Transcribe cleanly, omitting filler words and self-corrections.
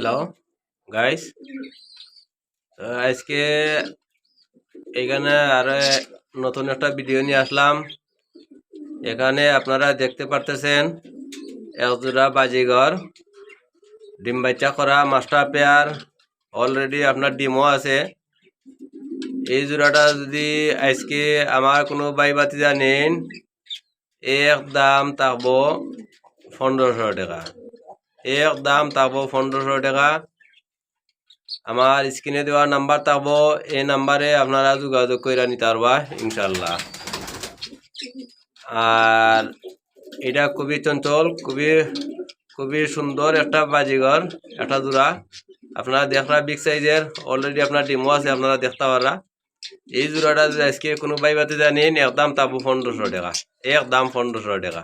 Hello guys, আজকে এখানে আরো নতুন একটা ভিডিও নিয়ে আসলাম। এখানে আপনারা দেখতে পারতেছেন একজোড়া বাজিঘর ডিম বাচ্চা করা মাস্টার পেয়ার। অলরেডি আপনার ডিমও আছে। এই জোড়াটা যদি আজকে আমার কোনো ভাই বাতিজা নেন, এক দাম থাকবো 1500 টাকা। এক দাম থাকবো 1500 টাকা। আমার স্ক্রিনে দেওয়া নাম্বার থাকবো, এই নাম্বারে আপনারা যোগাযোগ করে নিতে পারবা ইনশাল্লাহ। আর এটা খুবই চঞ্চল, খুবই সুন্দর একটা বাজিঘর, একটা জোড়া। আপনারা দেখরা বিগ সাইজের, অলরেডি আপনার ডিমো আছে, আপনারা দেখতে পারা। এই জোড়াটা যদি আজকে কোনো ভাই বাতি জানেন, একদম থাকবো 1500 টাকা। একদম 1500 টাকা।